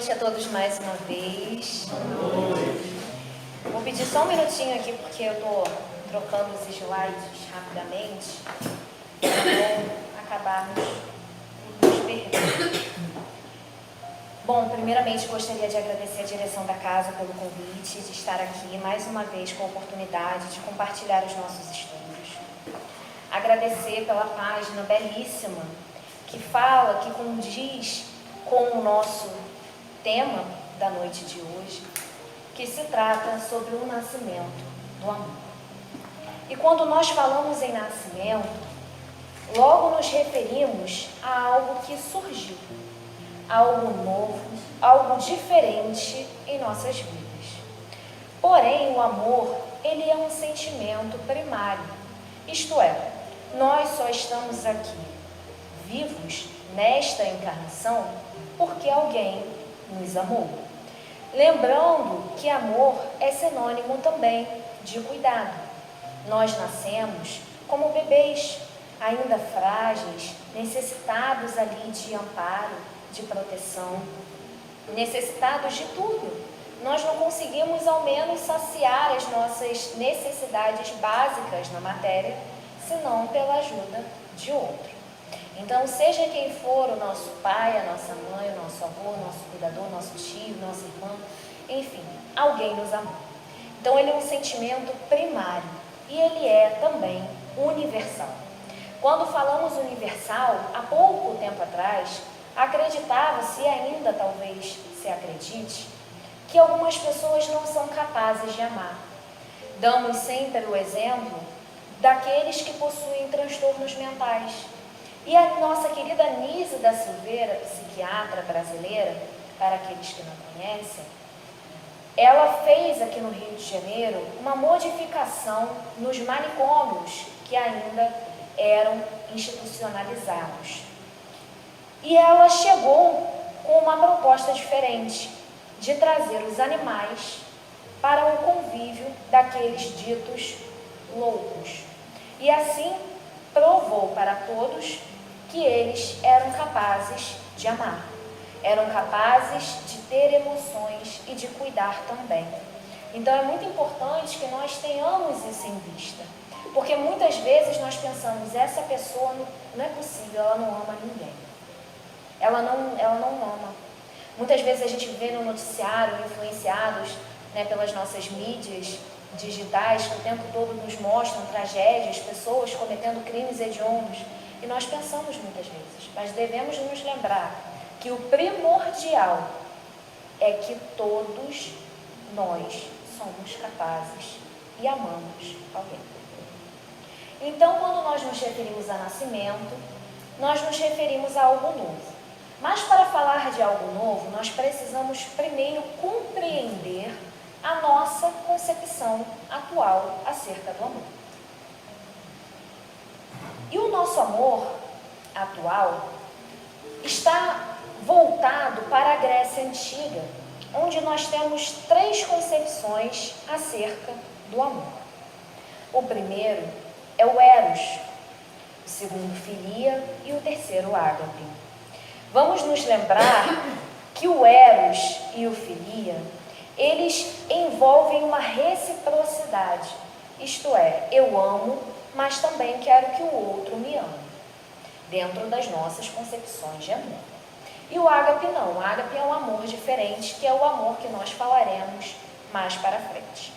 noite a todos mais uma vez. Vou pedir só um minutinho aqui, porque eu estou trocando os slides rapidamente, para não acabarmos nos perdendo. Bom, primeiramente gostaria de agradecer a direção da casa pelo convite, de estar aqui mais uma vez com a oportunidade de compartilhar os nossos estudos. Agradecer pela página belíssima, que fala, que condiz com o nosso tema da noite de hoje, que se trata sobre o nascimento do amor. E quando nós falamos em nascimento, logo nos referimos a algo que surgiu, algo novo, algo diferente em nossas vidas. Porém, o amor, ele é um sentimento primário, isto é, nós só estamos aqui vivos nesta encarnação porque alguém nos amou. Lembrando que amor é sinônimo também de cuidado. Nós nascemos como bebês, ainda frágeis, necessitados ali de amparo, de proteção, necessitados de tudo. Nós não conseguimos ao menos saciar as nossas necessidades básicas na matéria, senão pela ajuda de outro. Então, seja quem for o nosso pai, a nossa mãe, o nosso avô, o nosso cuidador, nosso tio, nossa irmã, enfim, alguém nos amou. Então, ele é um sentimento primário e ele é também universal. Quando falamos universal, há pouco tempo atrás, acreditava-se, e ainda talvez se acredite, que algumas pessoas não são capazes de amar. Damos sempre o exemplo daqueles que possuem transtornos mentais. E a nossa querida Nise da Silveira, psiquiatra brasileira, para aqueles que não conhecem, ela fez aqui no Rio de Janeiro uma modificação nos manicômios que ainda eram institucionalizados. E ela chegou com uma proposta diferente, de trazer os animais para o convívio daqueles ditos loucos. E assim provou para todos que eles eram capazes de amar, eram capazes de ter emoções e de cuidar também. Então é muito importante que nós tenhamos isso em vista, porque muitas vezes nós pensamos, essa pessoa não é possível, ela não ama ninguém, ela não ama. Muitas vezes a gente vê no noticiário, influenciados, pelas nossas mídias digitais, que o tempo todo nos mostram tragédias, pessoas cometendo crimes hediondos, e nós pensamos muitas vezes, mas devemos nos lembrar que o primordial é que todos nós somos capazes e amamos alguém. Então, quando nós nos referimos a nascimento, nós nos referimos a algo novo. Mas para falar de algo novo, nós precisamos primeiro compreender a nossa concepção atual acerca do amor. E o nosso amor atual está voltado para a Grécia Antiga, onde nós temos 3 concepções acerca do amor. O primeiro é o Eros, o segundo Filia e o terceiro Ágape. Vamos nos lembrar que o Eros e o Filia, eles envolvem uma reciprocidade, isto é, eu amo, mas também quero que o outro me ame, dentro das nossas concepções de amor. E o ágape não, o ágape é um amor diferente, que é o amor que nós falaremos mais para frente.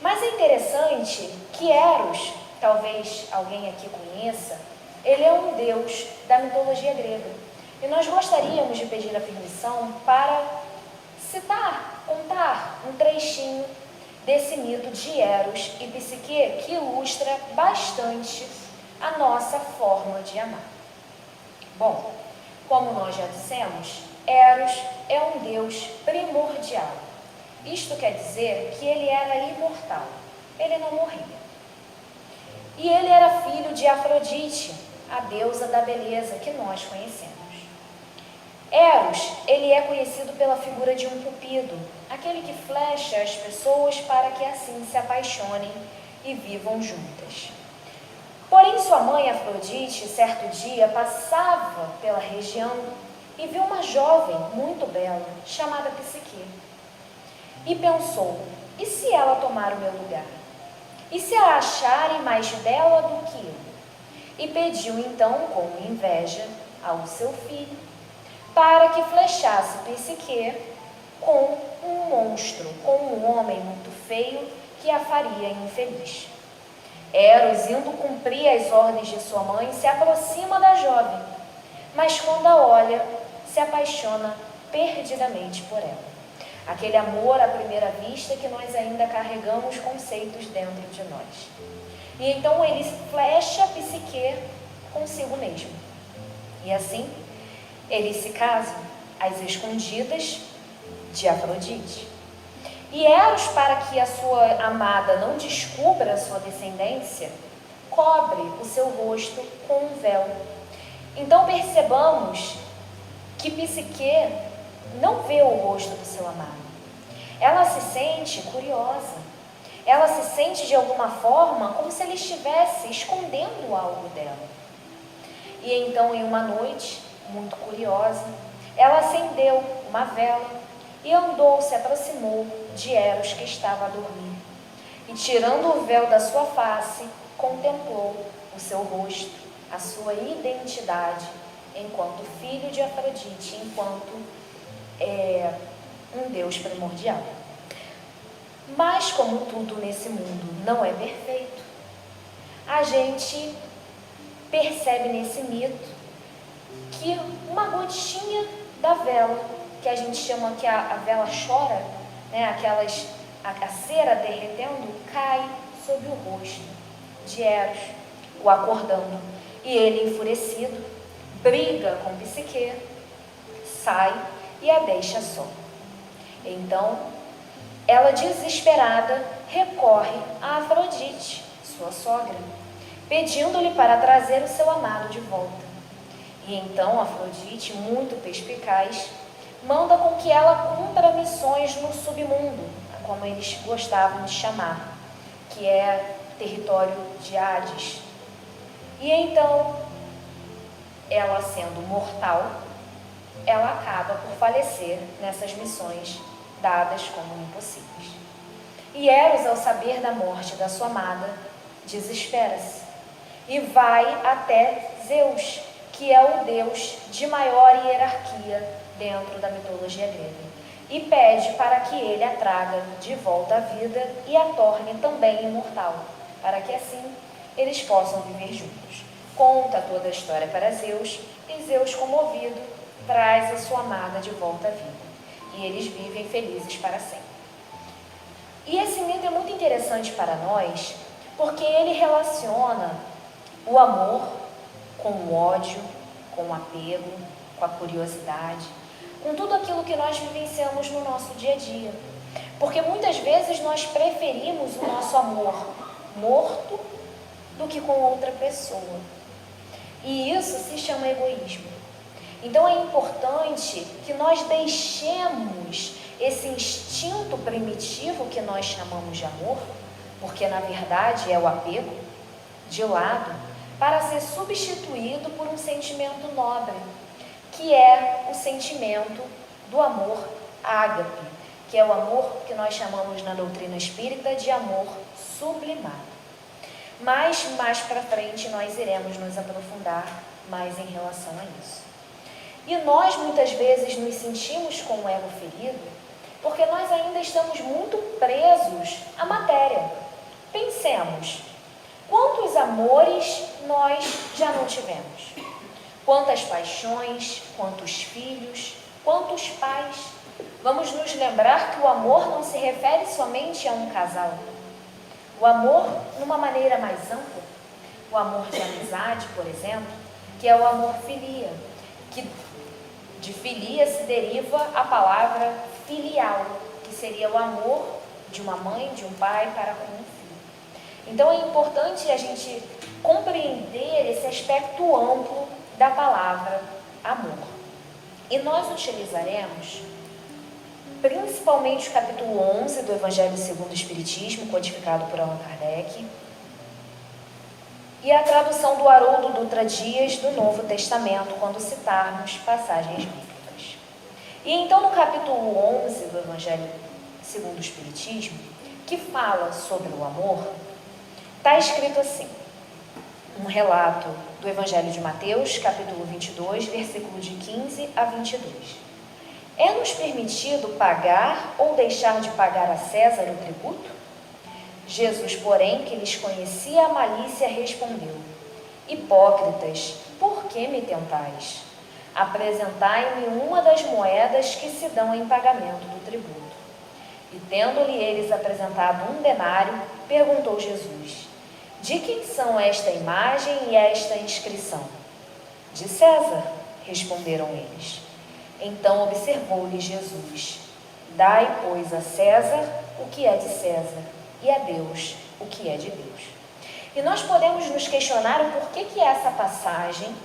Mas é interessante que Eros, talvez alguém aqui conheça, ele é um deus da mitologia grega. E nós gostaríamos de pedir a permissão para contar um trechinho desse mito de Eros e Psique, que ilustra bastante a nossa forma de amar. Bom, como nós já dissemos, Eros é um deus primordial. Isto quer dizer que ele era imortal, ele não morria. E ele era filho de Afrodite, a deusa da beleza que nós conhecemos. Eros, ele é conhecido pela figura de um cupido, aquele que flecha as pessoas para que assim se apaixonem e vivam juntas. Porém, sua mãe, Afrodite, certo dia, passava pela região e viu uma jovem muito bela, chamada Psique. E pensou, e se ela tomar o meu lugar? E se a acharem mais bela do que eu? E pediu então, com inveja, ao seu filho, para que flechasse Psique com um monstro, com um homem muito feio, que a faria infeliz. Eros, indo cumprir as ordens de sua mãe, se aproxima da jovem, mas quando a olha, se apaixona perdidamente por ela. Aquele amor à primeira vista que nós ainda carregamos conceitos dentro de nós. E então ele flecha Psique consigo mesmo. E assim, eles se casam às escondidas de Afrodite. E Eros, para que a sua amada não descubra a sua descendência, cobre o seu rosto com um véu. Então percebamos que Psique não vê o rosto do seu amado. Ela se sente curiosa. Ela se sente de alguma forma como se ele estivesse escondendo algo dela. E então, em uma noite, muito curiosa, ela acendeu uma vela e andou, se aproximou de Eros, que estava a dormir. E tirando o véu da sua face, contemplou o seu rosto, a sua identidade, enquanto filho de Afrodite, enquanto um Deus primordial. Mas como tudo nesse mundo não é perfeito, a gente percebe nesse mito que uma gotinha da vela, que a gente chama que a vela chora, né, a cera derretendo, cai sobre o rosto de Eros, o acordando. E ele, enfurecido, briga com Psique, sai e a deixa só. Então, ela, desesperada, recorre a Afrodite, sua sogra, pedindo-lhe para trazer o seu amado de volta. E então Afrodite, muito perspicaz, manda com que ela cumpra missões no submundo, como eles gostavam de chamar, que é território de Hades. E então, ela sendo mortal, ela acaba por falecer nessas missões dadas como impossíveis. E Eros, ao saber da morte da sua amada, desespera-se e vai até Zeus, que é o deus de maior hierarquia dentro da mitologia grega, e pede para que ele a traga de volta à vida e a torne também imortal, para que assim eles possam viver juntos. Conta toda a história para Zeus, e Zeus, comovido, traz a sua amada de volta à vida. E eles vivem felizes para sempre. E esse mito é muito interessante para nós, porque ele relaciona o amor com o ódio, com o apego, com a curiosidade, com tudo aquilo que nós vivenciamos no nosso dia a dia. Porque muitas vezes nós preferimos o nosso amor morto do que com outra pessoa. E isso se chama egoísmo. Então é importante que nós deixemos esse instinto primitivo que nós chamamos de amor, porque na verdade é o apego, de lado, para ser substituído por um sentimento nobre, que é o sentimento do amor ágape, que é o amor que nós chamamos na doutrina espírita de amor sublimado. Mas mais para frente nós iremos nos aprofundar mais em relação a isso. E nós muitas vezes nos sentimos com o ego ferido porque nós ainda estamos muito presos à matéria. Pensemos, quantos amores nós já não tivemos? Quantas paixões, quantos filhos, quantos pais? Vamos nos lembrar que o amor não se refere somente a um casal. O amor, numa maneira mais ampla, o amor de amizade, por exemplo, que é o amor filia, que de filia se deriva a palavra filial, que seria o amor de uma mãe, de um pai para com um filho. Então é importante a gente compreender esse aspecto amplo da palavra amor. E nós utilizaremos principalmente o capítulo 11 do Evangelho segundo o Espiritismo, codificado por Allan Kardec, e a tradução do Haroldo Dutra Dias do Novo Testamento, quando citarmos passagens bíblicas. E então no capítulo 11 do Evangelho segundo o Espiritismo, que fala sobre o amor, está escrito assim, um relato do Evangelho de Mateus, capítulo 22, versículo de 15 a 22. É-nos permitido pagar ou deixar de pagar a César o tributo? Jesus, porém, que lhes conhecia a malícia, respondeu: Hipócritas, por que me tentais? Apresentai-me uma das moedas que se dão em pagamento do tributo. E tendo-lhe eles apresentado um denário, perguntou Jesus: De quem são esta imagem e esta inscrição? De César, responderam eles. Então observou-lhe Jesus: Dai, pois, a César o que é de César, e a Deus o que é de Deus. E nós podemos nos questionar o porquê que essa passagem,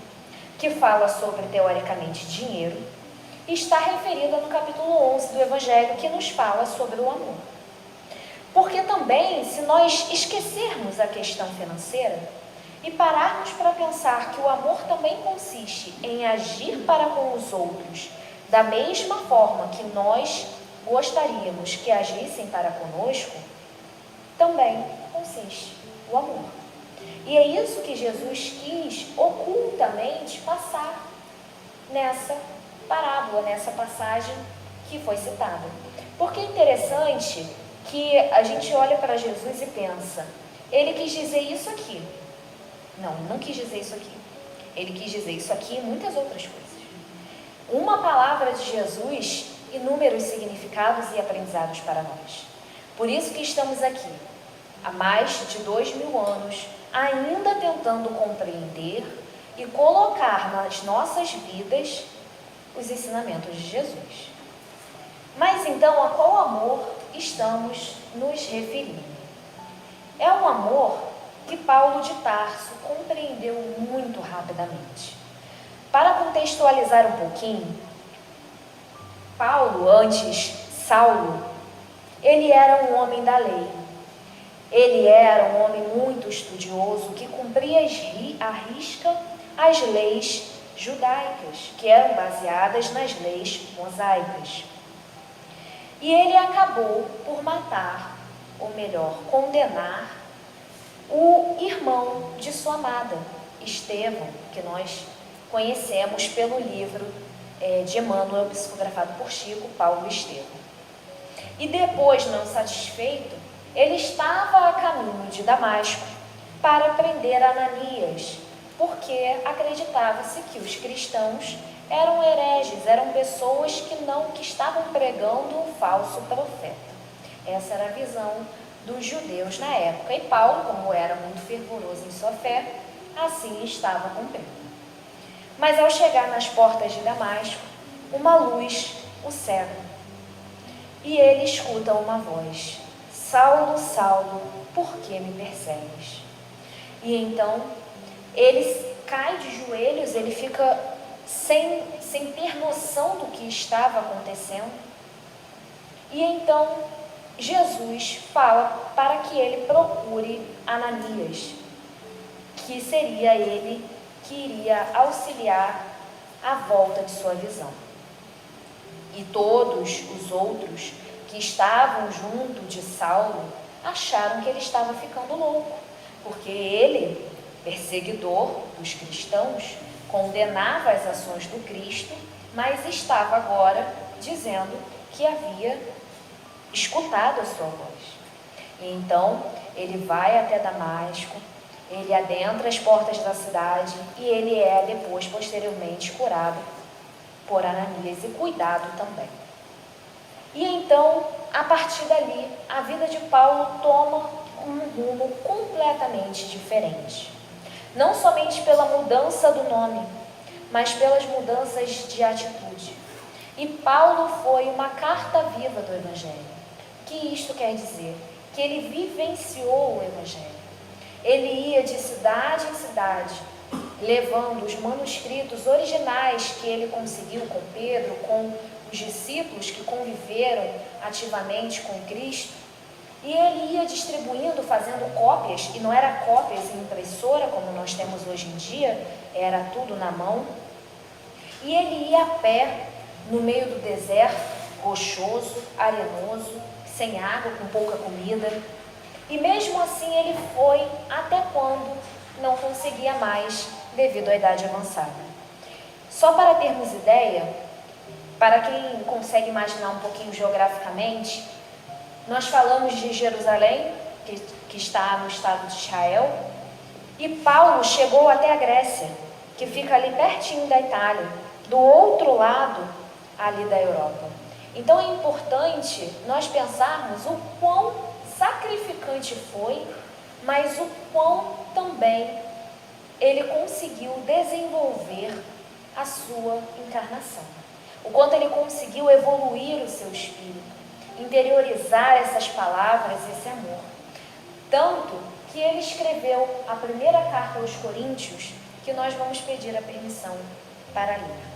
que fala sobre, teoricamente, dinheiro, está referida no capítulo 11 do Evangelho, que nos fala sobre o amor. Porque também, se nós esquecermos a questão financeira e pararmos para pensar que o amor também consiste em agir para com os outros da mesma forma que nós gostaríamos que agissem para conosco, também consiste o amor. E é isso que Jesus quis ocultamente passar nessa parábola, nessa passagem que foi citada. Porque é interessante que a gente olha para Jesus e pensa, ele quis dizer isso aqui. Não quis dizer isso aqui. Ele quis dizer isso aqui e muitas outras coisas. Uma palavra de Jesus, inúmeros significados e aprendizados para nós. Por isso que estamos aqui, há mais de 2000 anos, ainda tentando compreender e colocar nas nossas vidas os ensinamentos de Jesus. Mas então, a qual amor estamos nos referindo? É um amor que Paulo de Tarso compreendeu muito rapidamente. Para contextualizar um pouquinho, Paulo, antes Saulo, ele era um homem da lei. Ele era um homem muito estudioso que cumpria à risca as leis judaicas, que eram baseadas nas leis mosaicas. E ele acabou por matar, ou melhor, condenar o irmão de sua amada, Estevão, que nós conhecemos pelo livro de Emmanuel, psicografado por Chico, Paulo e Estevão. E depois, não satisfeito, ele estava a caminho de Damasco para prender Ananias, porque acreditava-se que os cristãos eram hereges, eram pessoas que estavam pregando um falso profeta. Essa era a visão dos judeus na época. E Paulo, como era muito fervoroso em sua fé, assim estava cumprindo. Mas ao chegar nas portas de Damasco, uma luz o cega. E ele escuta uma voz: Saulo, Saulo, por que me persegues? E então ele cai de joelhos, ele fica sem ter noção do que estava acontecendo. E então Jesus fala para que ele procure Ananias, que seria ele que iria auxiliar a volta de sua visão. E todos os outros que estavam junto de Saulo acharam que ele estava ficando louco, porque ele, perseguidor dos cristãos, condenava as ações do Cristo, mas estava agora dizendo que havia escutado a sua voz. E então ele vai até Damasco, ele adentra as portas da cidade e ele é depois, posteriormente, curado por Ananias e cuidado também. E então, a partir dali, a vida de Paulo toma um rumo completamente diferente. Não somente pela mudança do nome, mas pelas mudanças de atitude. E Paulo foi uma carta viva do Evangelho. O que isto quer dizer? Que ele vivenciou o Evangelho. Ele ia de cidade em cidade, levando os manuscritos originais que ele conseguiu com Pedro, com os discípulos que conviveram ativamente com Cristo, e ele ia distribuindo, fazendo cópias, e não era cópias em impressora como nós temos hoje em dia, era tudo na mão, e ele ia a pé no meio do deserto, rochoso, arenoso, sem água, com pouca comida. E mesmo assim ele foi até quando não conseguia mais devido à idade avançada. Só para termos ideia, para quem consegue imaginar um pouquinho geograficamente, nós falamos de Jerusalém, que está no estado de Israel, e Paulo chegou até a Grécia, que fica ali pertinho da Itália, do outro lado ali da Europa. Então é importante nós pensarmos o quão sacrificante foi, mas o quão também ele conseguiu desenvolver a sua encarnação. O quanto ele conseguiu evoluir o seu espírito, interiorizar essas palavras, esse amor. Tanto que ele escreveu a primeira carta aos Coríntios, que nós vamos pedir a permissão para ler.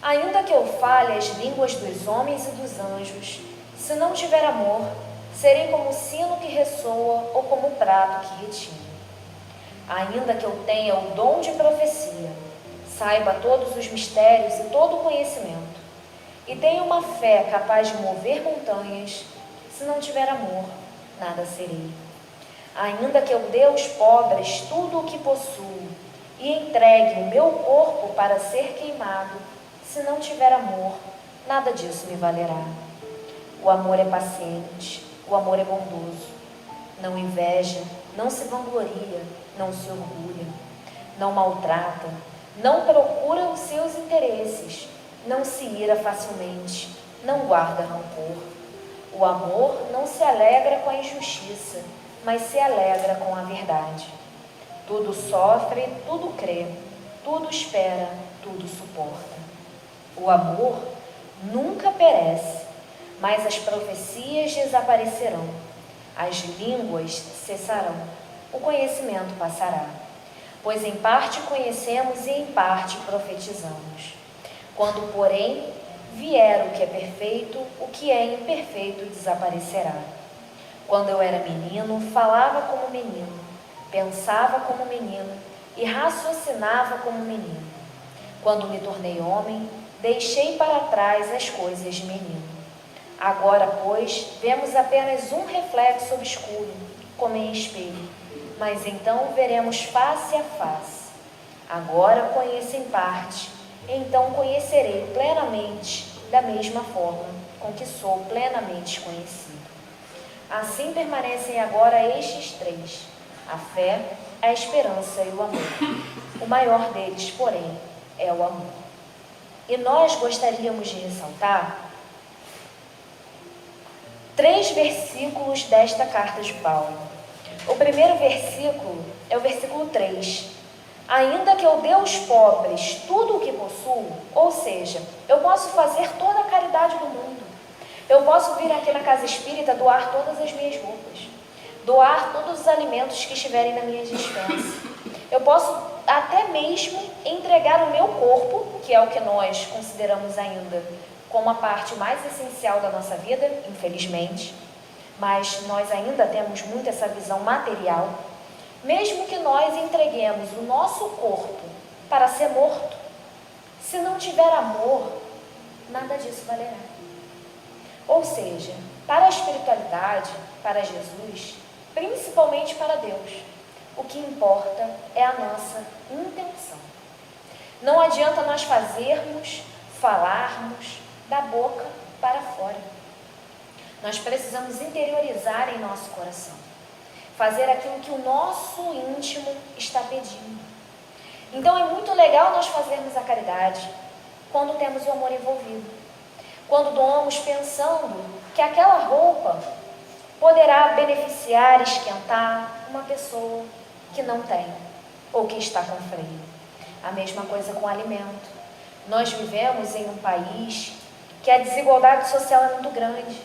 Ainda que eu fale as línguas dos homens e dos anjos, se não tiver amor, serei como o sino que ressoa ou como o prato que retina. Ainda que eu tenha o dom de profecia, saiba todos os mistérios e todo o conhecimento, e tenha uma fé capaz de mover montanhas, se não tiver amor, nada serei. Ainda que eu dê aos pobres tudo o que possuo, e entregue o meu corpo para ser queimado, se não tiver amor, nada disso me valerá. O amor é paciente, o amor é bondoso, não inveja, não se vangloria, não se orgulha, não maltrata, não procura os seus interesses, não se ira facilmente, não guarda rancor. O amor não se alegra com a injustiça, mas se alegra com a verdade. Tudo sofre, tudo crê, tudo espera, tudo suporta. O amor nunca perece, mas as profecias desaparecerão, as línguas cessarão, o conhecimento passará. Pois em parte conhecemos e em parte profetizamos. Quando, porém, vier o que é perfeito, o que é imperfeito desaparecerá. Quando eu era menino, falava como menino, pensava como menino e raciocinava como menino. Quando me tornei homem, deixei para trás as coisas de menino. Agora, pois, vemos apenas um reflexo obscuro, como em espelho, mas então veremos face a face. Agora conheço em parte, então conhecerei plenamente, da mesma forma com que sou plenamente conhecido. Assim permanecem agora estes três: a fé, a esperança e o amor. O maior deles, porém, é o amor. E nós gostaríamos de ressaltar 3 versículos desta carta de Paulo. O primeiro versículo é o versículo 3. Ainda que eu dê aos pobres tudo o que possuo, ou seja, eu posso fazer toda a caridade do mundo. Eu posso vir aqui na casa espírita doar todas as minhas roupas, doar todos os alimentos que estiverem na minha dispensa. Eu posso até mesmo entregar o meu corpo, que é o que nós consideramos ainda como a parte mais essencial da nossa vida, infelizmente, mas nós ainda temos muito essa visão material. Mesmo que nós entreguemos o nosso corpo para ser morto, se não tiver amor, nada disso valerá. Ou seja, para a espiritualidade, para Jesus, principalmente para Deus, o que importa é a nossa intenção. Não adianta nós falarmos da boca para fora. Nós precisamos interiorizar em nosso coração, fazer aquilo que o nosso íntimo está pedindo. Então é muito legal nós fazermos a caridade quando temos o amor envolvido, quando doamos pensando que aquela roupa poderá beneficiar, esquentar uma pessoa que não tem ou que está com frio. A mesma coisa com o alimento. Nós vivemos em um país que a desigualdade social é muito grande.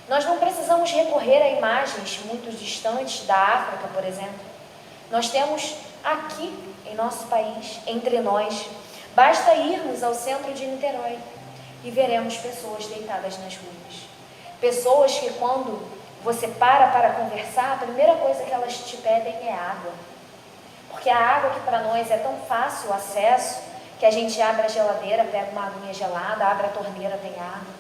Nós não precisamos recorrer a imagens muito distantes da África, por exemplo. Nós temos aqui em nosso país, entre nós, basta irmos ao centro de Niterói e veremos pessoas deitadas nas ruas. Pessoas que quando você para conversar, a primeira coisa que elas te pedem é água. Porque a água que para nós é tão fácil o acesso, que a gente abre a geladeira, pega uma aguinha gelada, abre a torneira, tem água.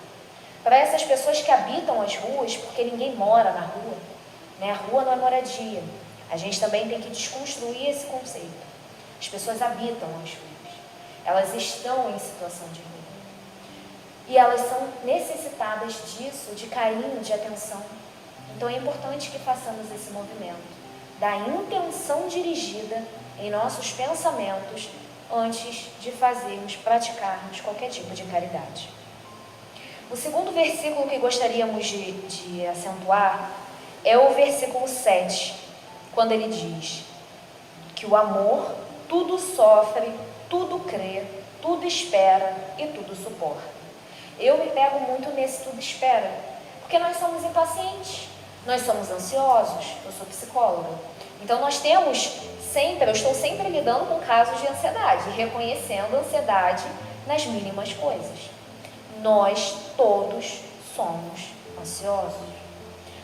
Para essas pessoas que habitam as ruas, porque ninguém mora na rua, né? A rua não é moradia. A gente também tem que desconstruir esse conceito. As pessoas habitam as ruas. Elas estão em situação de rua. E elas são necessitadas disso, de carinho, de atenção. Então é importante que façamos esse movimento da intenção dirigida em nossos pensamentos antes de fazermos, praticarmos qualquer tipo de caridade. O segundo versículo que gostaríamos de acentuar é o versículo 7, quando ele diz que o amor tudo sofre, tudo crê, tudo espera e tudo suporta. Eu me pego muito nesse tudo espera, porque nós somos impacientes, nós somos ansiosos, eu sou psicóloga. Então nós temos sempre, eu estou sempre lidando com casos de ansiedade, reconhecendo a ansiedade nas mínimas coisas. Nós todos somos ansiosos.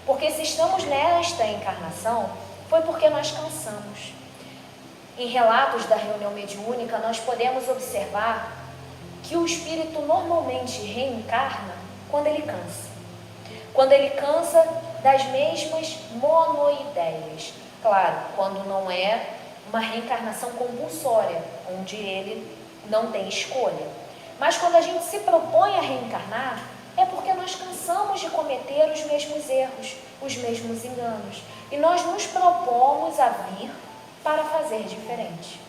Porque se estamos nesta encarnação, foi porque nós cansamos. Em relatos da reunião mediúnica, nós podemos observar que o espírito normalmente reencarna quando ele cansa. Quando ele cansa das mesmas monoideias. Claro, quando não é uma reencarnação compulsória, onde ele não tem escolha. Mas quando a gente se propõe a reencarnar, é porque nós cansamos de cometer os mesmos erros, os mesmos enganos. E nós nos propomos a vir para fazer diferente.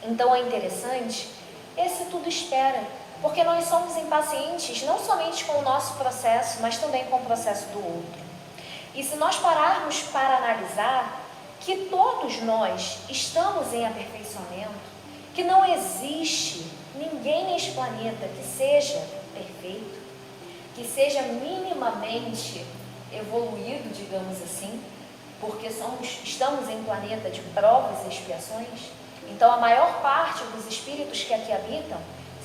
Então é interessante, esse tudo espera, porque nós somos impacientes não somente com o nosso processo, mas também com o processo do outro. E se nós pararmos para analisar que todos nós estamos em aperfeiçoamento, que não existe ninguém neste planeta que seja perfeito, que seja minimamente evoluído, digamos assim, porque estamos em planeta de provas e expiações. Então a maior parte dos espíritos que aqui habitam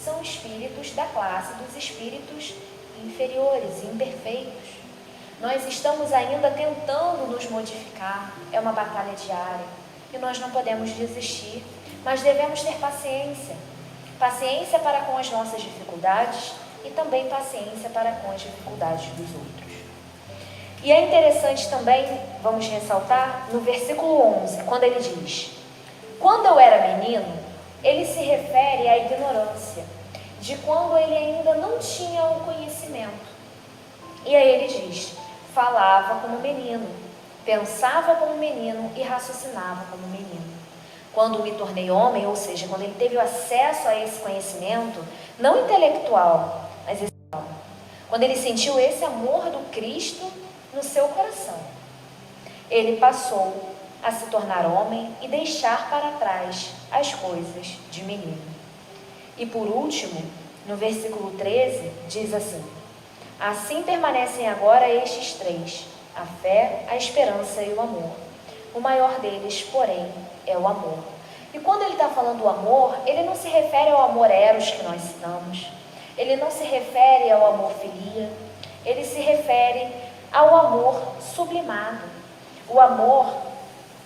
são espíritos da classe dos espíritos inferiores, imperfeitos. Nós estamos ainda tentando nos modificar, é uma batalha diária, e nós não podemos desistir, mas devemos ter paciência. Paciência para com as nossas dificuldades e também paciência para com as dificuldades dos outros. E é interessante também, vamos ressaltar, no versículo 11, quando ele diz: quando eu era menino, ele se refere à ignorância, de quando ele ainda não tinha o conhecimento. E aí ele diz: falava como menino, pensava como menino e raciocinava como menino. Quando me tornei homem, ou seja, quando ele teve acesso a esse conhecimento, não intelectual, mas espiritual, quando ele sentiu esse amor do Cristo no seu coração, ele passou a se tornar homem e deixar para trás as coisas de menino. E por último, no versículo 13, diz assim: assim permanecem agora estes três, a fé, a esperança e o amor. O maior deles, porém, é o amor. E quando ele está falando do amor, ele não se refere ao amor eros que nós citamos, ele não se refere ao amor filia, ele se refere ao amor sublimado, o amor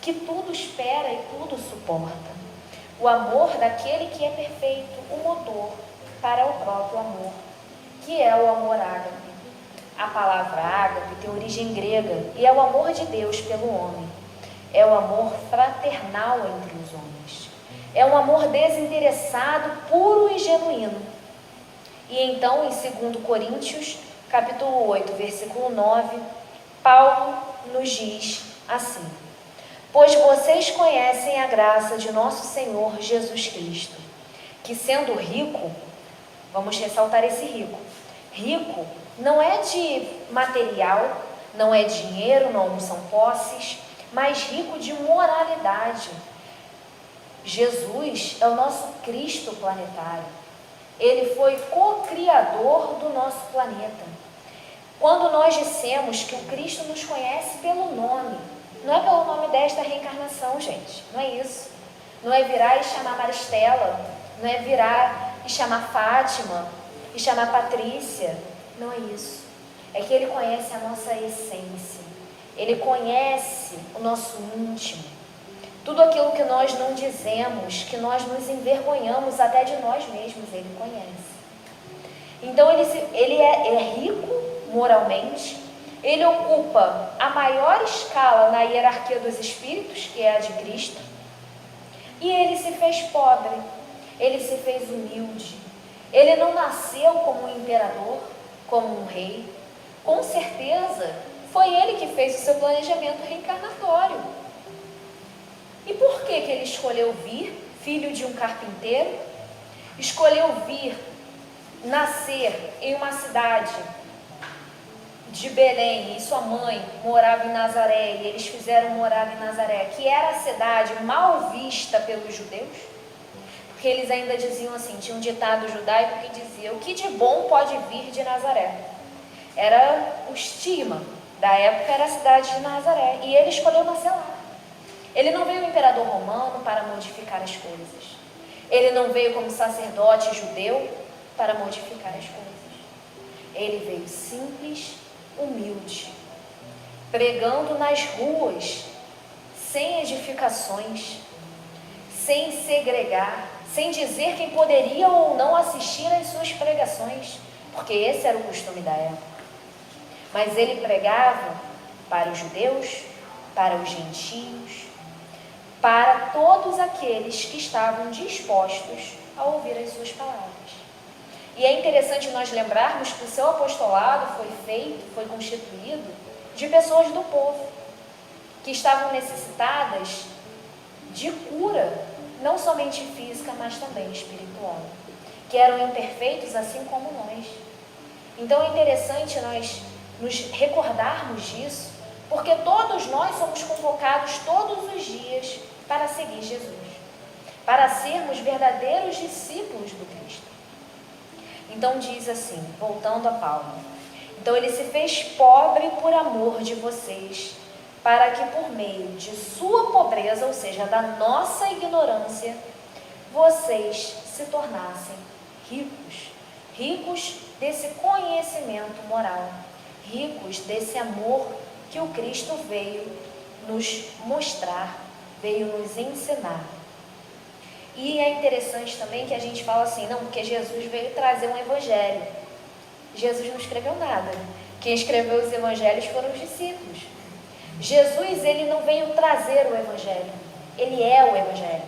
que tudo espera e tudo suporta, o amor daquele que é perfeito, o motor para o próprio amor, que é o amor ágape. A palavra ágape tem origem grega e é o amor de Deus pelo homem. É o amor fraternal entre os homens. É um amor desinteressado, puro e genuíno. E então, em 2 Coríntios, capítulo 8, versículo 9, Paulo nos diz assim: pois vocês conhecem a graça de nosso Senhor Jesus Cristo, que sendo rico, vamos ressaltar esse rico, rico não é de material, não é dinheiro, não são posses, mas rico de moralidade. Jesus é o nosso Cristo planetário. Ele foi co-criador do nosso planeta. Quando nós dissemos que o Cristo nos conhece pelo nome, não é pelo nome desta reencarnação, gente, não é isso. Não é virar e chamar Maristela, não é virar e chamar Fátima, e chamar Patrícia, não é isso. É que Ele conhece a nossa essência, Ele conhece o nosso íntimo. Tudo aquilo que nós não dizemos, que nós nos envergonhamos até de nós mesmos, Ele conhece. Então ele é rico moralmente, ele ocupa a maior escala na hierarquia dos espíritos, que é a de Cristo, e ele se fez pobre, ele se fez humilde, ele não nasceu como um imperador, como um rei. Com certeza foi ele que fez o seu planejamento reencarnatório. E por que ele escolheu vir, filho de um carpinteiro, escolheu vir nascer em uma cidade de Belém, e sua mãe morava em Nazaré, e eles fizeram morar em Nazaré, que era a cidade mal vista pelos judeus? Porque eles ainda diziam assim, tinha um ditado judaico que dizia: o que de bom pode vir de Nazaré? Era o estigma da época, era a cidade de Nazaré, e ele escolheu nascer lá. Ele não veio imperador romano para modificar as coisas, ele não veio como sacerdote judeu para modificar as coisas. Ele veio simples, humilde, pregando nas ruas, sem edificações, sem segregar, sem dizer quem poderia ou não assistir às suas pregações, porque esse era o costume da época. Mas ele pregava para os judeus, para os gentios, para todos aqueles que estavam dispostos a ouvir as suas palavras. E é interessante nós lembrarmos que o seu apostolado foi constituído de pessoas do povo, que estavam necessitadas de cura, não somente física, mas também espiritual, que eram imperfeitos assim como nós. Então é interessante nós nos recordarmos disso, porque todos nós somos convocados todos os dias para seguir Jesus, para sermos verdadeiros discípulos do Cristo. Então diz assim, voltando a Paulo: então ele se fez pobre por amor de vocês, para que por meio de sua pobreza, ou seja, da nossa ignorância, vocês se tornassem ricos, ricos desse conhecimento moral, ricos desse amor que o Cristo veio nos mostrar, veio nos ensinar. E é interessante também que a gente fala assim, não, porque Jesus veio trazer um evangelho. Jesus não escreveu nada. Quem escreveu os evangelhos foram os discípulos. Jesus, ele não veio trazer o evangelho, ele é o evangelho.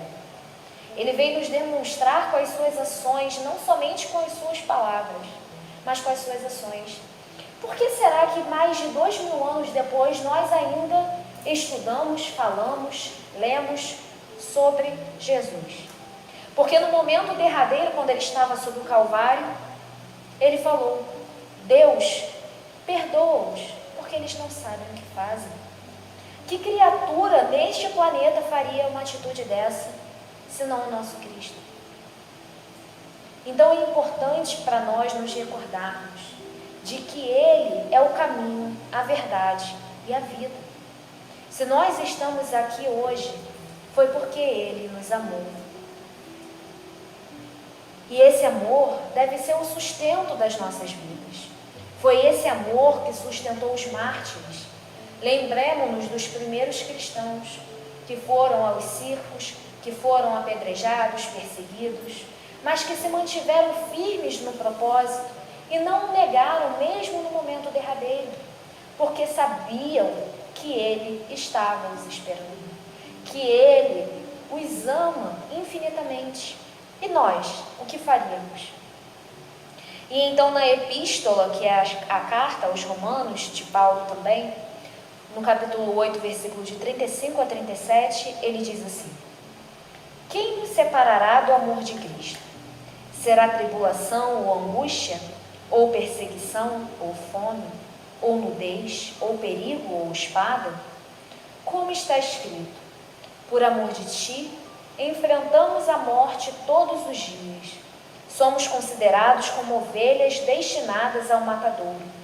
Ele veio nos demonstrar com as suas ações, não somente com as suas palavras, mas com as suas ações. Por que será que mais de 2000 anos depois nós ainda estudamos, falamos, lemos sobre Jesus? Porque no momento derradeiro, quando ele estava sobre o Calvário, ele falou: Deus, perdoa-os, porque eles não sabem o que fazem. Que criatura neste planeta faria uma atitude dessa, senão o nosso Cristo? Então é importante para nós nos recordarmos de que Ele é o caminho, a verdade e a vida. Se nós estamos aqui hoje, foi porque Ele nos amou. E esse amor deve ser o sustento das nossas vidas. Foi esse amor que sustentou os mártires. Lembremos-nos dos primeiros cristãos que foram aos circos, que foram apedrejados, perseguidos, mas que se mantiveram firmes no propósito e não o negaram mesmo no momento derradeiro, porque sabiam que Ele estava os esperando, que Ele os ama infinitamente. E nós, o que faríamos? E então na epístola, que é a carta aos Romanos, de Paulo também, no capítulo 8, versículo de 35 a 37, ele diz assim: quem nos separará do amor de Cristo? Será tribulação ou angústia, ou perseguição, ou fome, ou nudez, ou perigo, ou espada? Como está escrito: por amor de ti, enfrentamos a morte todos os dias. Somos considerados como ovelhas destinadas ao matadouro.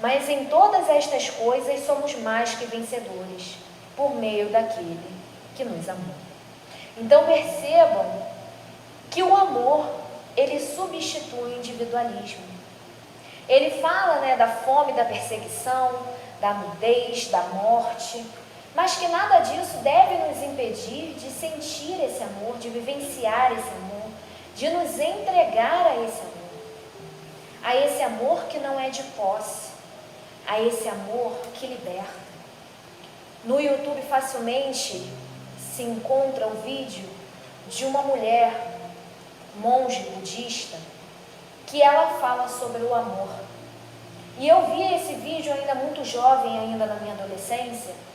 Mas em todas estas coisas somos mais que vencedores, por meio daquele que nos amou. Então percebam que o amor, ele substitui o individualismo. Ele fala, da fome, da perseguição, da nudez, da morte, mas que nada disso deve nos impedir de sentir esse amor, de vivenciar esse amor, de nos entregar a esse amor que não é de posse, a esse amor que liberta. No YouTube facilmente se encontra o vídeo de uma mulher, monge budista, que ela fala sobre o amor. E eu vi esse vídeo ainda muito jovem, ainda na minha adolescência,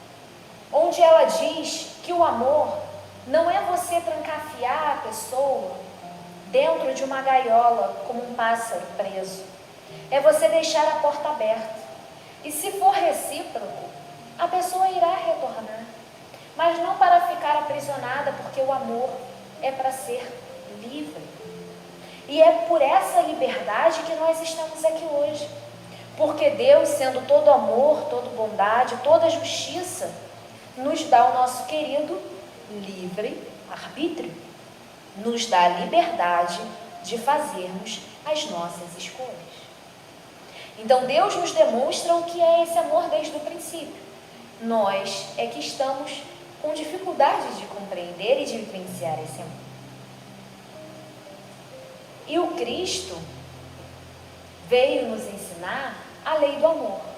onde ela diz que o amor não é você trancafiar a pessoa dentro de uma gaiola como um pássaro preso. É você deixar a porta aberta. E se for recíproco, a pessoa irá retornar. Mas não para ficar aprisionada, porque o amor é para ser livre. E é por essa liberdade que nós estamos aqui hoje. Porque Deus, sendo todo amor, toda bondade, toda justiça, nos dá o nosso querido livre arbítrio. Nos dá a liberdade de fazermos as nossas escolhas. Então Deus nos demonstra o que é esse amor desde o princípio. Nós é que estamos com dificuldade de compreender e de vivenciar esse amor. E o Cristo veio nos ensinar a lei do amor.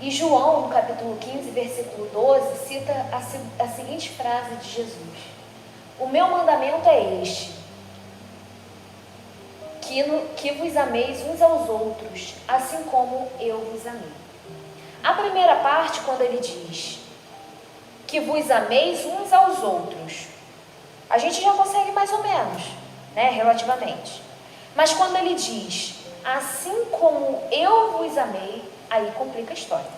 E João, no capítulo 15, versículo 12, cita a seguinte frase de Jesus: o meu mandamento é este, que vos ameis uns aos outros, assim como eu vos amei. A primeira parte, quando ele diz que vos ameis uns aos outros, a gente já consegue mais ou menos, né, relativamente. Mas quando ele diz, assim como eu vos amei, aí complica a história.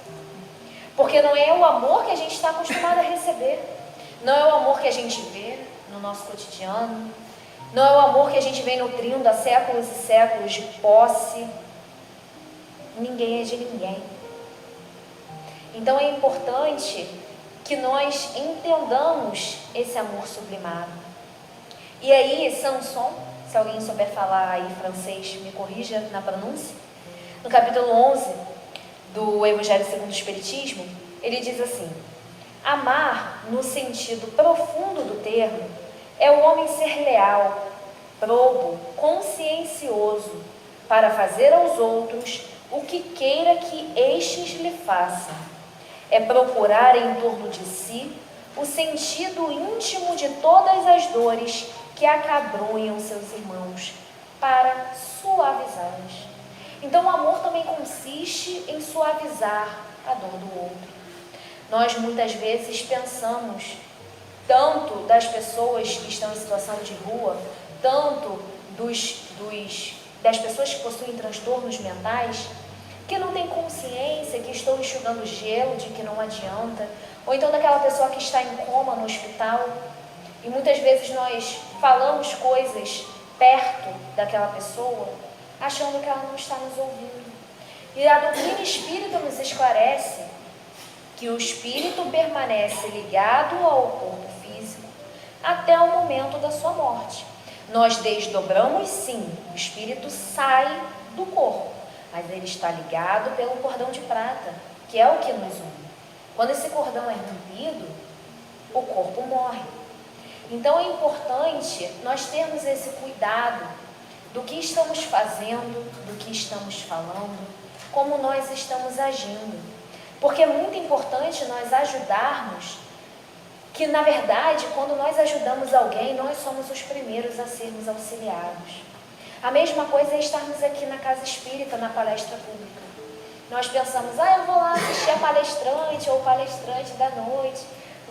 Porque não é o amor que a gente está acostumado a receber, não é o amor que a gente vê no nosso cotidiano, não é o amor que a gente vem nutrindo há séculos e séculos de posse. Ninguém é de ninguém. Então é importante que nós entendamos esse amor sublimado. E aí, Samson, se alguém souber falar aí francês, me corrija na pronúncia, no capítulo 11 do Evangelho segundo o Espiritismo, ele diz assim: amar, no sentido profundo do termo, é o homem ser leal, probo, consciencioso, para fazer aos outros o que queira que estes lhe façam. É procurar em torno de si o sentido íntimo de todas as dores que acabrunham seus irmãos, para suavizá-las. Então o amor também consiste em suavizar a dor do outro. Nós muitas vezes pensamos tanto das pessoas que estão em situação de rua, tanto das pessoas que possuem transtornos mentais, que não tem consciência, que estão enxugando gelo, de que não adianta, ou então daquela pessoa que está em coma no hospital, e muitas vezes nós falamos coisas perto daquela pessoa, achando que ela não está nos ouvindo. E a doutrina espírita nos esclarece que o espírito permanece ligado ao corpo físico até o momento da sua morte. Nós desdobramos sim, o espírito sai do corpo, mas ele está ligado pelo cordão de prata, que é o que nos une. Quando esse cordão é rompido, o corpo morre. Então é importante nós termos esse cuidado do que estamos fazendo, do que estamos falando, como nós estamos agindo. Porque é muito importante nós ajudarmos, que na verdade, quando nós ajudamos alguém, nós somos os primeiros a sermos auxiliados. A mesma coisa é estarmos aqui na casa espírita, na palestra pública. Nós pensamos, eu vou lá assistir a palestrante ou palestrante da noite,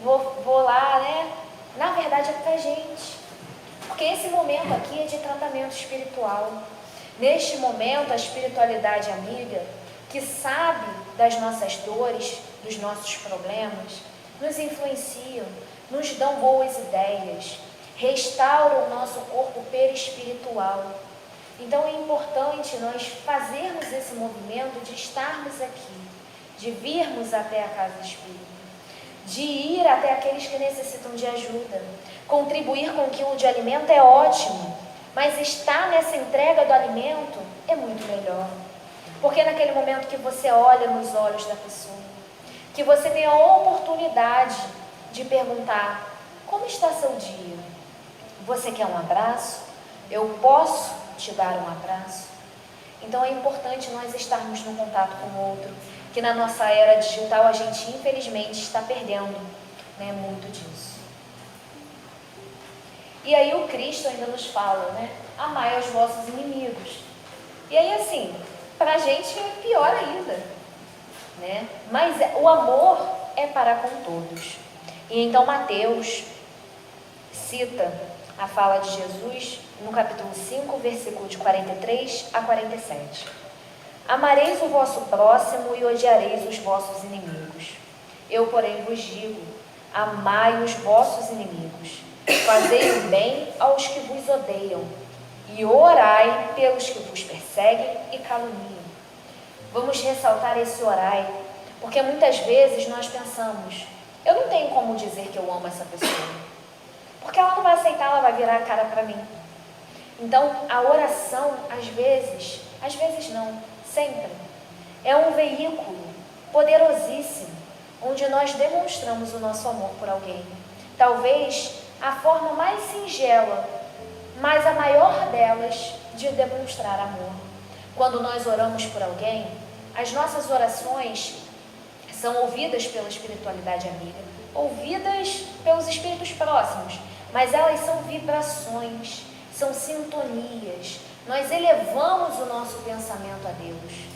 vou lá, né? Na verdade é pra gente. Porque esse momento aqui é de tratamento espiritual. Neste momento, a espiritualidade amiga, que sabe das nossas dores, dos nossos problemas, nos influenciam, nos dão boas ideias, restauram o nosso corpo perispiritual. Então é importante nós fazermos esse movimento de estarmos aqui, de virmos até a casa espírita, de ir até aqueles que necessitam de ajuda. Contribuir com o quilo de alimento é ótimo, mas estar nessa entrega do alimento é muito melhor. Porque naquele momento que você olha nos olhos da pessoa, que você tenha a oportunidade de perguntar: como está seu dia? Você quer um abraço? Eu posso te dar um abraço? Então é importante nós estarmos no contato com o outro, que na nossa era digital a gente infelizmente está perdendo, né, muito disso. E aí o Cristo ainda nos fala, né? Amai os vossos inimigos. E aí assim, para a gente é pior ainda, né? Mas o amor é para com todos. E então Mateus cita a fala de Jesus no capítulo 5, versículo de 43 a 47. Amareis o vosso próximo e odiareis os vossos inimigos. Eu, porém, vos digo: amai os vossos inimigos, fazei o bem aos que vos odeiam, e orai pelos que vos perseguem e caluniam. Vamos ressaltar esse orai, porque muitas vezes nós pensamos: eu não tenho como dizer que eu amo essa pessoa, porque ela não vai aceitar, ela vai virar a cara para mim. Então, a oração, às vezes não, sempre, é um veículo poderosíssimo, onde nós demonstramos o nosso amor por alguém. Talvez a forma mais singela, mas a maior delas de demonstrar amor. Quando nós oramos por alguém, as nossas orações são ouvidas pela espiritualidade amiga, ouvidas pelos espíritos próximos, mas elas são vibrações, são sintonias. Nós elevamos o nosso pensamento a Deus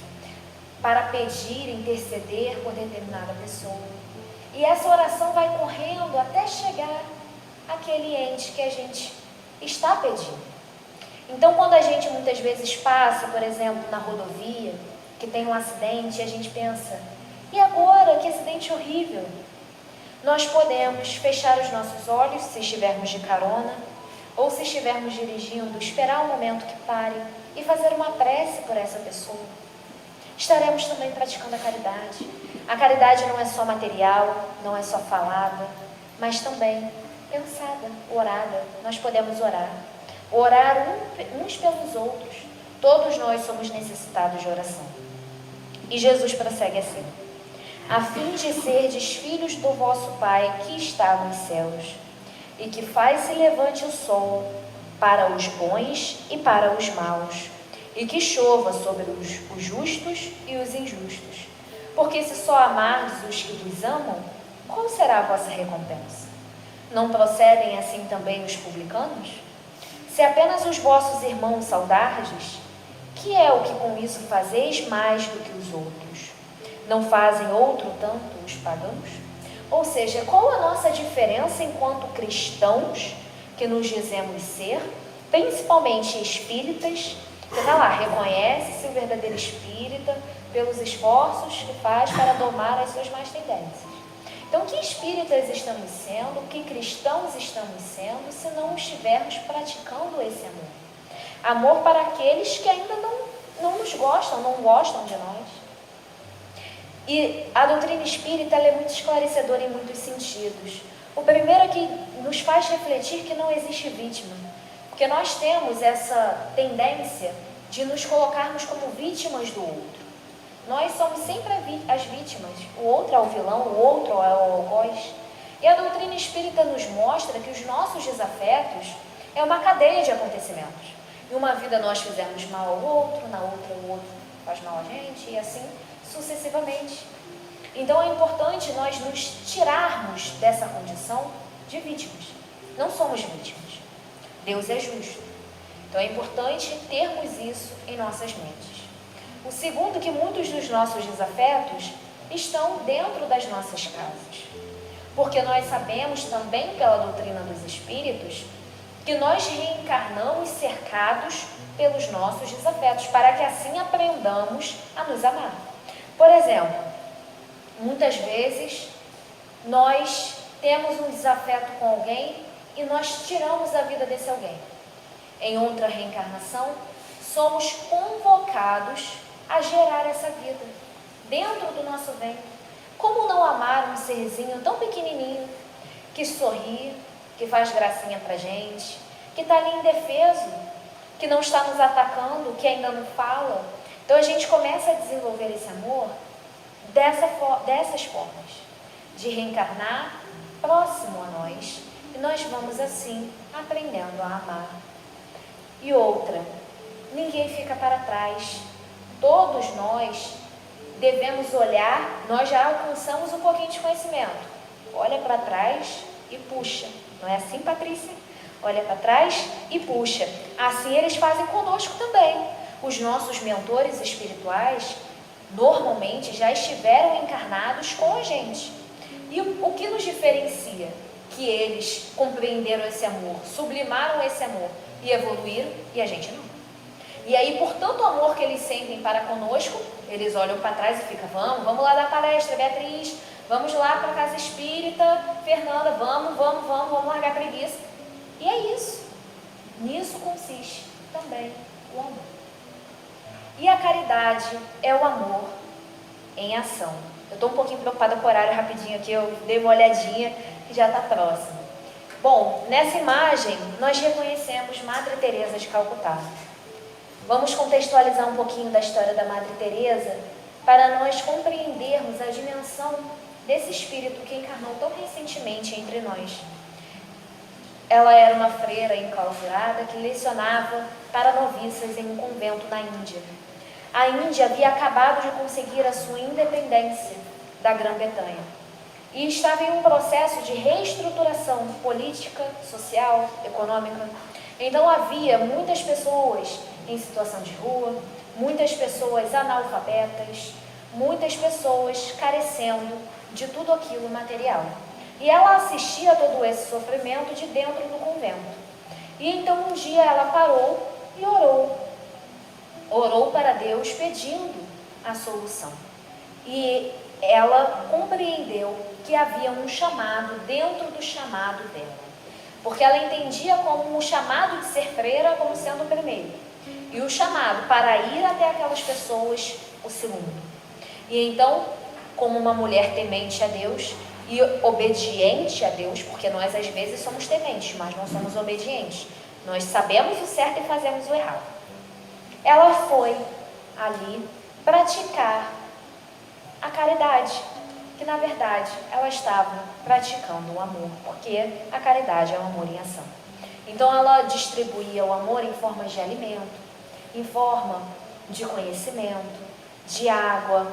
para pedir, interceder por determinada pessoa. E essa oração vai correndo até chegar àquele ente que a gente está pedindo. Então, quando a gente muitas vezes passa, por exemplo, na rodovia, que tem um acidente, a gente pensa: e agora? Que acidente horrível! Nós podemos fechar os nossos olhos, se estivermos de carona, ou se estivermos dirigindo, esperar um momento que pare e fazer uma prece por essa pessoa. Estaremos também praticando a caridade. A caridade não é só material, não é só falada, mas também pensada, orada. Nós podemos orar uns pelos outros. Todos nós somos necessitados de oração. E Jesus prossegue assim: a fim de serdes filhos do vosso Pai que está nos céus, e que faz se levante o sol para os bons e para os maus, e que chova sobre os justos e os injustos. Porque se só amardes os que vos amam, qual será a vossa recompensa? Não procedem assim também os publicanos? Se apenas os vossos irmãos saudardes, que é o que com isso fazeis mais do que os outros? Não fazem outro tanto os pagãos? Ou seja, qual a nossa diferença enquanto cristãos, que nos dizemos ser, principalmente espíritas, que está lá, reconhece-se o verdadeiro espírita pelos esforços que faz para domar as suas más tendências. Então, que espíritas estamos sendo, que cristãos estamos sendo, se não estivermos praticando esse amor? Amor para aqueles que ainda não nos gostam, não gostam de nós. E a doutrina espírita ela é muito esclarecedora em muitos sentidos. O primeiro é que nos faz refletir que não existe vítima, porque nós temos essa tendência de nos colocarmos como vítimas do outro. Nós somos sempre as vítimas, o outro é o vilão, o outro é o algoz. E a doutrina espírita nos mostra que os nossos desafetos é uma cadeia de acontecimentos. Em uma vida nós fizemos mal ao outro, na outra o outro faz mal a gente, e assim sucessivamente. Então é importante nós nos tirarmos dessa condição de vítimas. Não somos vítimas. Deus é justo. Então é importante termos isso em nossas mentes. O segundo, que muitos dos nossos desafetos estão dentro das nossas casas. Porque nós sabemos também pela doutrina dos espíritos que nós reencarnamos cercados pelos nossos desafetos, para que assim aprendamos a nos amar. Por exemplo, muitas vezes nós temos um desafeto com alguém e nós tiramos a vida desse alguém. Em outra reencarnação, somos convocados a gerar essa vida dentro do nosso ventre. Como não amar um serzinho tão pequenininho, que sorri, que faz gracinha pra gente, que está ali indefeso, que não está nos atacando, que ainda não fala? Então a gente começa a desenvolver esse amor dessas formas, de reencarnar próximo a nós, e nós vamos assim aprendendo a amar. E outra, ninguém fica para trás. Todos nós devemos olhar, nós já alcançamos um pouquinho de conhecimento. Olha para trás e puxa. Não é assim, Patrícia? Olha para trás e puxa. Assim eles fazem conosco também. Os nossos mentores espirituais normalmente já estiveram encarnados com a gente. E o que nos diferencia? Que eles compreenderam esse amor, sublimaram esse amor e evoluíram, e a gente não. E aí, por tanto amor que eles sentem para conosco, eles olham para trás e ficam, vamos lá dar palestra, Beatriz, vamos lá para a casa espírita, Fernanda, vamos largar a preguiça. E é isso. Nisso consiste também o amor. E a caridade é o amor em ação. Eu estou um pouquinho preocupada com o horário rapidinho aqui, eu dei uma olhadinha que já está próximo. Bom, nessa imagem nós reconhecemos Madre Teresa de Calcutá. Vamos contextualizar um pouquinho da história da Madre Teresa para nós compreendermos a dimensão desse espírito que encarnou tão recentemente entre nós. Ela era uma freira enclausurada que lecionava para noviças em um convento na Índia. A Índia havia acabado de conseguir a sua independência da Grã-Bretanha e estava em um processo de reestruturação política, social, econômica. Então havia muitas pessoas em situação de rua, muitas pessoas analfabetas, muitas pessoas carecendo de tudo aquilo material. E ela assistia a todo esse sofrimento de dentro do convento. E então um dia ela parou e orou. Orou para Deus pedindo a solução. E ela compreendeu que havia um chamado dentro do chamado dela. Porque ela entendia como um chamado de ser freira como sendo o primeiro. E o chamado para ir até aquelas pessoas, o segundo. E então, como uma mulher temente a Deus e obediente a Deus, porque nós às vezes somos tementes, mas não somos obedientes. Nós sabemos o certo e fazemos o errado. Ela foi ali praticar a caridade, que na verdade ela estava praticando o amor, porque a caridade é o amor em ação. Então ela distribuía o amor em formas de alimento, em forma de conhecimento, de água.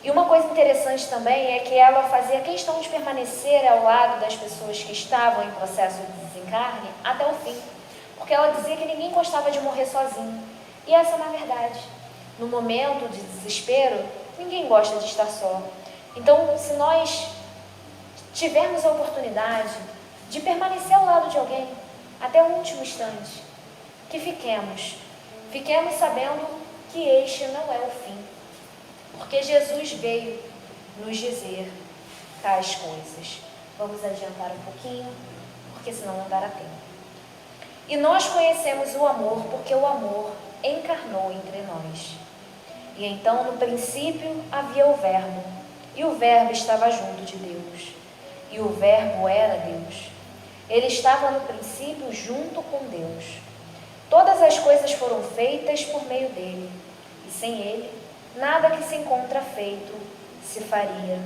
E uma coisa interessante também é que ela fazia questão de permanecer ao lado das pessoas que estavam em processo de desencarne até o fim, porque ela dizia que ninguém gostava de morrer sozinho. E essa é a verdade. No momento de desespero, ninguém gosta de estar só. Então, se nós tivermos a oportunidade de permanecer ao lado de alguém até o último instante, que fiquemos sabendo que este não é o fim. Porque Jesus veio nos dizer tais coisas. Vamos adiantar um pouquinho, porque senão não dará tempo. E nós conhecemos o amor porque o amor encarnou entre nós. E então, no princípio, havia o Verbo, e o Verbo estava junto de Deus, e o Verbo era Deus. Ele estava no princípio junto com Deus. Todas as coisas foram feitas por meio dele, e sem ele, nada que se encontra feito se faria.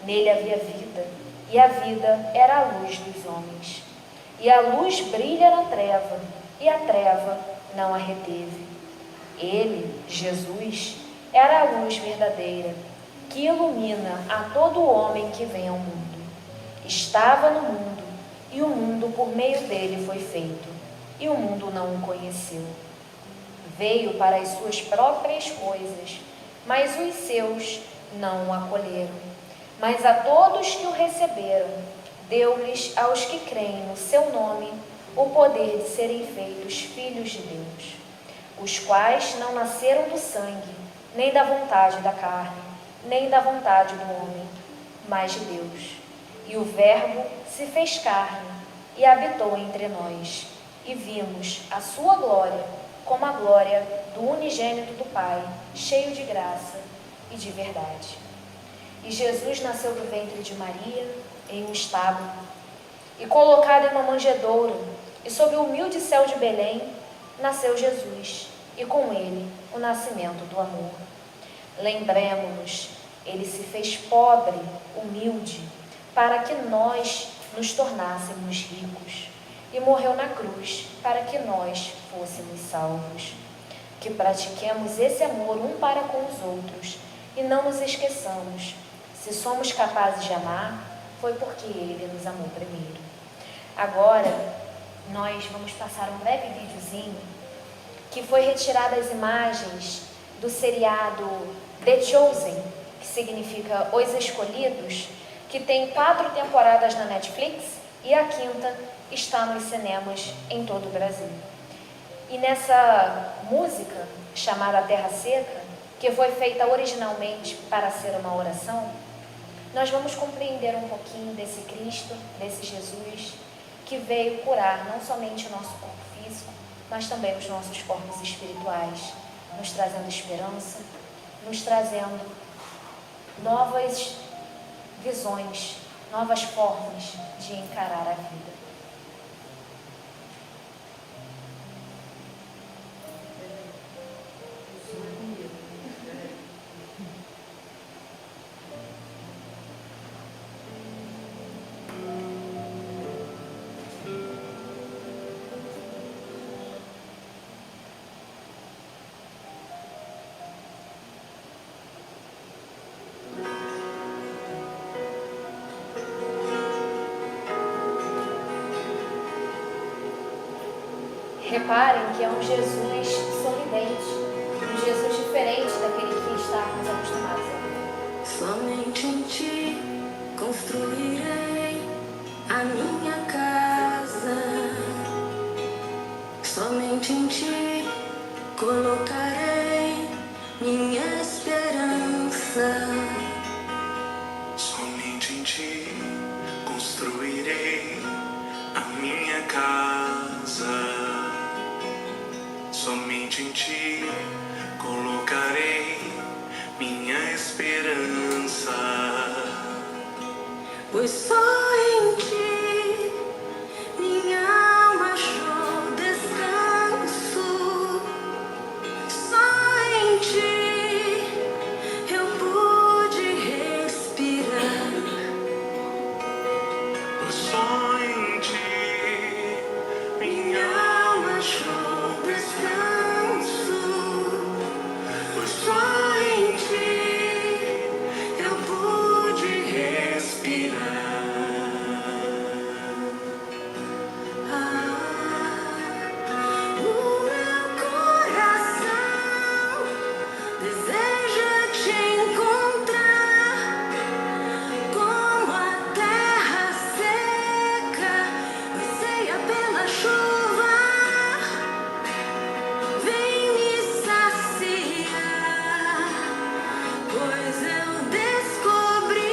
Nele havia vida, e a vida era a luz dos homens. E a luz brilha na treva, e a treva não a reteve. Ele, Jesus, era a luz verdadeira, que ilumina a todo homem que vem ao mundo. Estava no mundo, e o mundo por meio dele foi feito, e o mundo não o conheceu. Veio para as suas próprias coisas, mas os seus não o acolheram. Mas a todos que o receberam, deu-lhes aos que creem no seu nome o poder de serem feitos filhos de Deus, os quais não nasceram do sangue, nem da vontade da carne, nem da vontade do homem, mas de Deus. E o Verbo se fez carne e habitou entre nós, e vimos a sua glória, como a glória do unigênito do Pai, cheio de graça e de verdade. E Jesus nasceu do ventre de Maria, em um estábulo, e colocado em uma manjedoura, e sob o humilde céu de Belém, nasceu Jesus, e com ele o nascimento do amor. Lembremo-nos Ele se fez pobre, humilde, para que nós nos tornássemos ricos, e morreu na cruz para que nós fôssemos salvos. Que pratiquemos esse amor um para com os outros e não nos esqueçamos: se somos capazes de amar, foi porque Ele nos amou primeiro. Agora, nós vamos passar um breve videozinho que foi retirado das imagens do seriado The Chosen, que significa Os Escolhidos, que tem 4 temporadas na Netflix e a 5ª está nos cinemas em todo o Brasil. E nessa música, chamada Terra Seca, que foi feita originalmente para ser uma oração, nós vamos compreender um pouquinho desse Cristo, desse Jesus, que veio curar não somente o nosso corpo físico, mas também os nossos corpos espirituais, nos trazendo esperança, nos trazendo novas visões, novas formas de encarar a vida. Reparem que é um Jesus sorridente, um Jesus diferente daquele que estávamos acostumados a ver. Somente em ti construirei a minha casa. Somente em ti colocarei minha esperança. Somente em ti construirei a minha casa. Somente em ti colocarei minha esperança. Pois só em ti minha alma achou descanso. Só em ti eu pude respirar. Pois só em ti minha Alma achou descanso. Pois só Em ti eu pude respirar. O meu coração deseja te encontrar, como a terra seca anseia pela chuva. Vem me saciar, pois eu descobri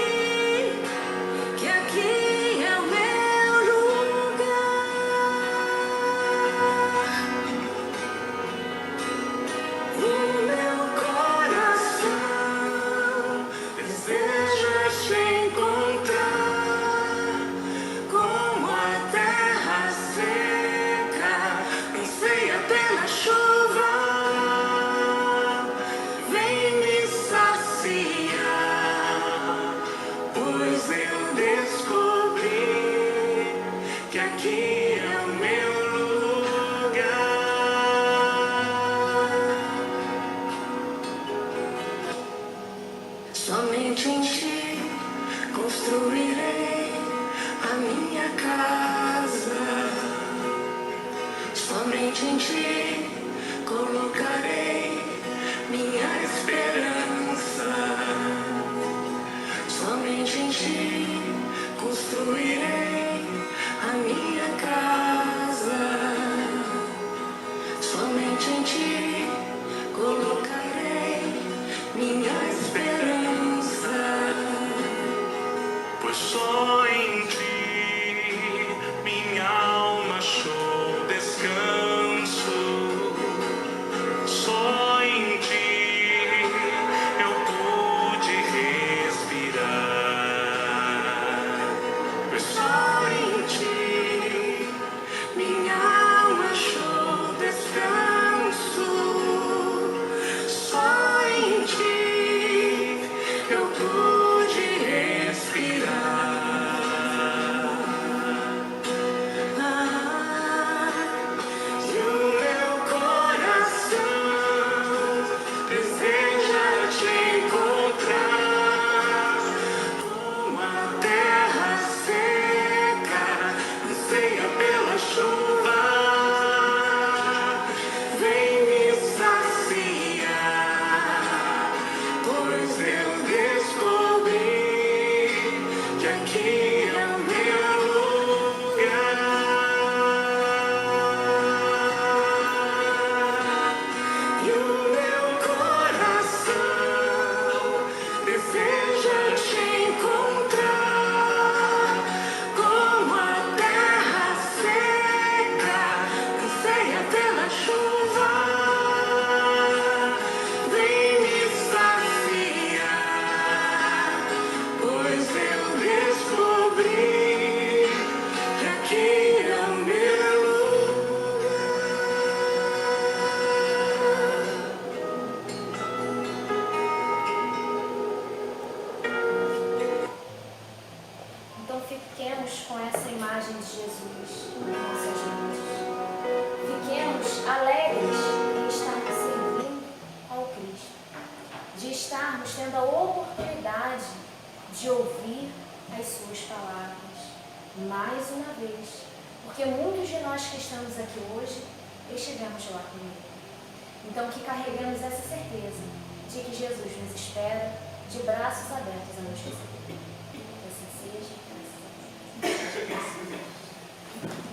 que aqui é o meu lugar. O meu coração deseja te encontrar, como a terra seca anseia pela chuva. Vem me saciar, pois eu descobri que aqui é o meu lugar. Somente em ti construirei a minha casa. Somente em ti colocarei minha esperança. Somente em ti construirei a minha casa. Somente em ti colocarei minha esperança. Pois só em ti minha alma achou descanso. Só em ti eu pude respirar. Pois só em ti Minha alma achou descanso. Só em ti eu pude respirar. E o meu coração deseja te encontrar. Uma terra seca, anseia pela chuva. Vem me saciar, pois eu descobri que aqui é o meu lugar. E o meu coração deseja te encontrar. Como a terra seca anseia pela chuva, vem me saciar, pois eu descobri que aqui é o meu lugar. Então fiquemos com essa imagem de Jesus em nossas mentes. Fiquemos alegres em estarmos servindo ao Cristo, de estarmos tendo a oportunidade de ouvir as suas palavras mais uma vez, porque muitos de nós que estamos aqui hoje estivemos lá com Ele. Então que carreguemos essa certeza de que Jesus nos espera de braços abertos a nos receber. Que assim seja, graças a Deus.